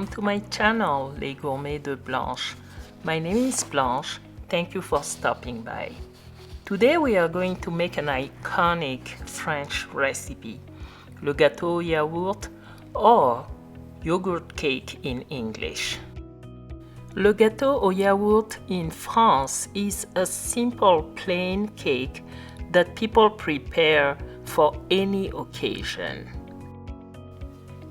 welcome to my channel, Les Gourmets de Blanche. My name is Blanche. Thank you for stopping by. Today we are going to make an iconic French recipe, le gâteau yaourt or yogurt cake in English. Le gâteau au yaourt in France is a simple plain cake that people prepare for any occasion.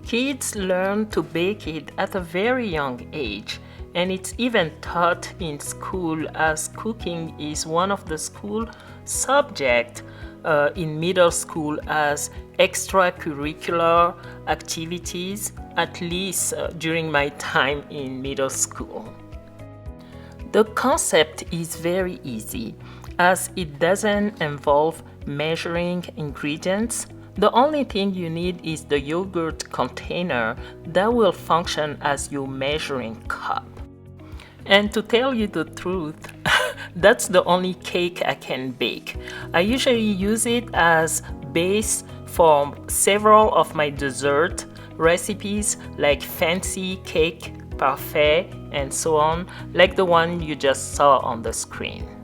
Kids learn to bake it at a very young age, and it's even taught in school as cooking is one of the school subjects in middle school as extracurricular activities, at least during my time in middle school. The concept is very easy as it doesn't involve measuring ingredients. The only thing you need is the yogurt container that will function as your measuring cup. And to tell you the truth, that's the only cake I can bake. I usually use it as base for several of my dessert recipes like fancy cake, parfait, and so on, like the one you just saw on the screen.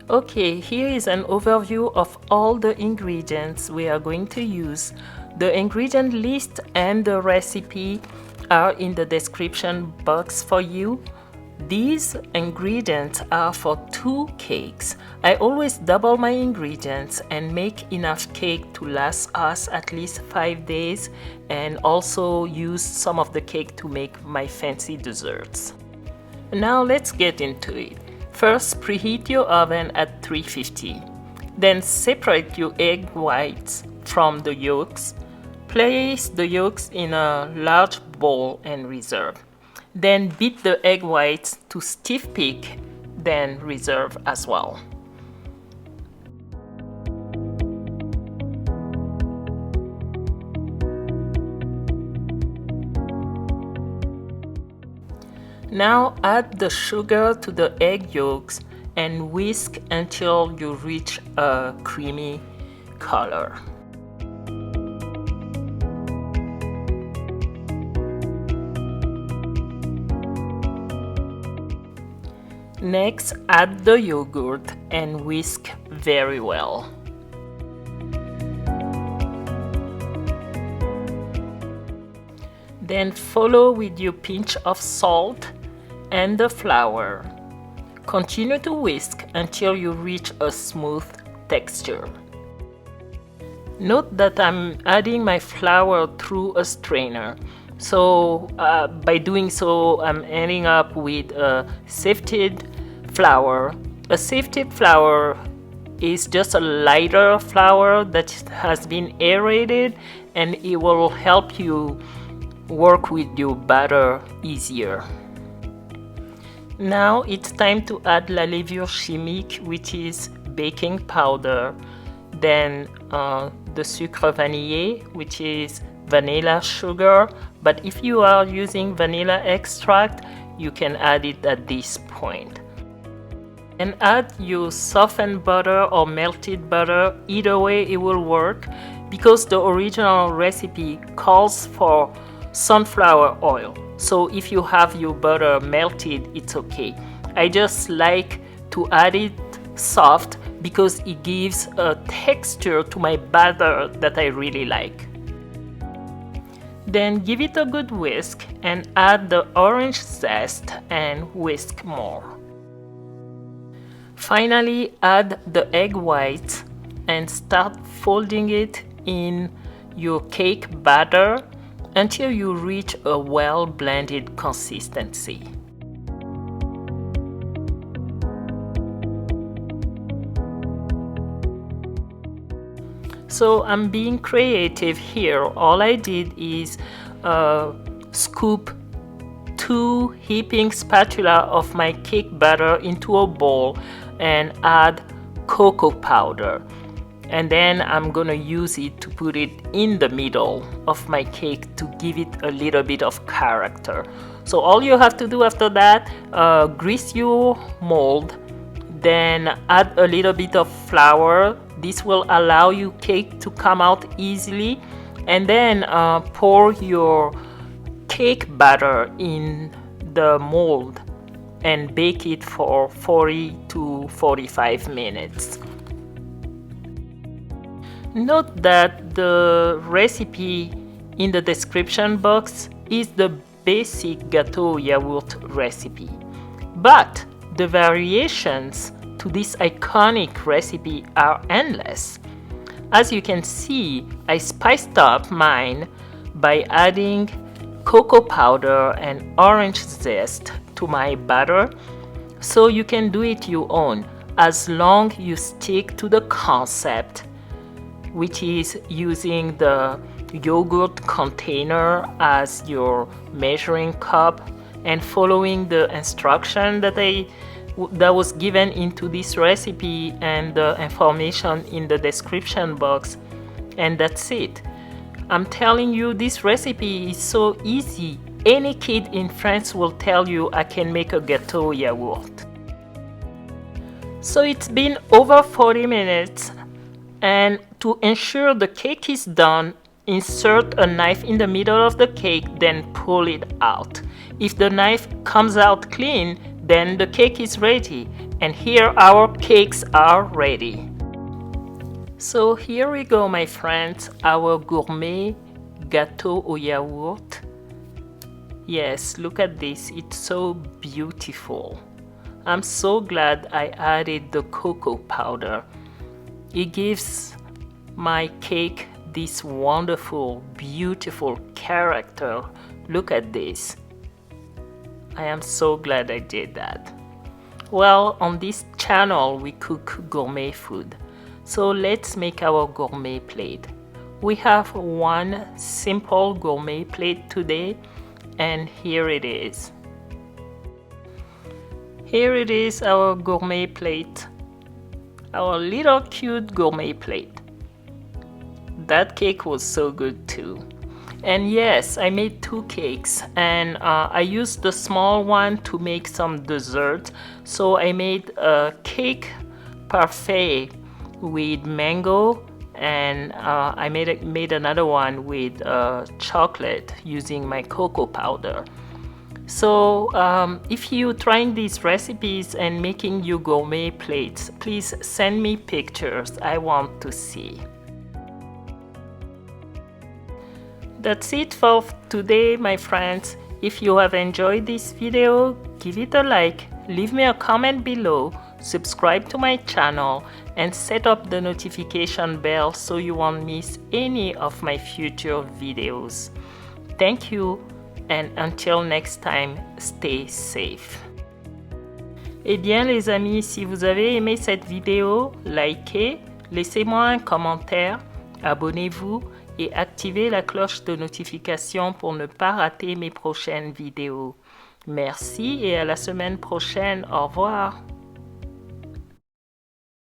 Okay, here is an overview of all the ingredients we are going to use. The ingredient list and the recipe are in the description box for you. These ingredients are for 2 cakes. I always double my ingredients and make enough cake to last us at least 5 days, and also use some of the cake to make my fancy desserts. Now let's get into it. First, preheat your oven at 350. Then separate your egg whites from the yolks. Place the yolks in a large bowl and reserve. Then beat the egg whites to stiff peak, then reserve as well. Now add the sugar to the egg yolks and whisk until you reach a creamy color. Next, add the yogurt and whisk very well. Then follow with your pinch of salt and the flour. Continue to whisk until you reach a smooth texture. Note that I'm adding my flour through a strainer. So by doing so, I'm ending up with a sifted flour. A sifted flour is just a lighter flour that has been aerated, and it will help you work with your batter easier. Now it's time to add la levure chimique, which is baking powder, then the sucre vanillé, which is vanilla sugar, but if you are using vanilla extract, you can add it at this point. And add your softened butter or melted butter. Either way it will work, because the original recipe calls for sunflower oil. So if you have your butter melted, it's okay. I just like to add it soft because it gives a texture to my batter that I really like. Then give it a good whisk and add the orange zest and whisk more. Finally, add the egg white and start folding it in your cake batter until you reach a well-blended consistency. So I'm being creative here. All I did is scoop 2 heaping spatula of my cake batter into a bowl and add cocoa powder. And then I'm gonna use it to put it in the middle of my cake to give it a little bit of character. So all you have to do after that, grease your mold, then add a little bit of flour. This will allow your cake to come out easily, and then pour your cake batter in the mold and bake it for 40 to 45 minutes. Note that the recipe in the description box is the basic Gâteau Yaourt recipe, but the variations to this iconic recipe are endless. As you can see, I spiced up mine by adding cocoa powder and orange zest to my batter, so you can do it your own as long as you stick to the concept, which is using the yogurt container as your measuring cup and following the instruction that was given into this recipe and the information in the description box, and that's it. I'm telling you, this recipe is so easy. Any kid in France will tell you I can make a Gâteau Yaourt. So it's been over 40 minutes, and to ensure the cake is done, insert a knife in the middle of the cake, then pull it out. If the knife comes out clean, then the cake is ready. And here our cakes are ready. So here we go, my friends, our gourmet gâteau au yaourt. Yes, look at this, it's so beautiful. I'm so glad I added the cocoa powder. It gives my cake this wonderful, beautiful character. Look at this. I am so glad I did that. Well, on this channel we cook gourmet food. So let's make our gourmet plate. We have one simple gourmet plate today, and here it is. Here it is, our gourmet plate. Our little cute gourmet plate. That cake was so good too. And yes, I made 2 cakes, and I used the small one to make some dessert. So I made a cake parfait with mango, and I made another one with chocolate using my cocoa powder. So if you're trying these recipes and making your gourmet plates, please send me pictures. I want to see. That's it for today, my friends. If you have enjoyed this video, give it a like, leave me a comment below, subscribe to my channel, and set up the notification bell so you won't miss any of my future videos. Thank you, and until next time, stay safe. Eh bien les amis, si vous avez aimé cette vidéo, likez, laissez-moi un commentaire, abonnez-vous et activez la cloche de notification pour ne pas rater mes prochaines vidéos. Merci et à la semaine prochaine. Au revoir.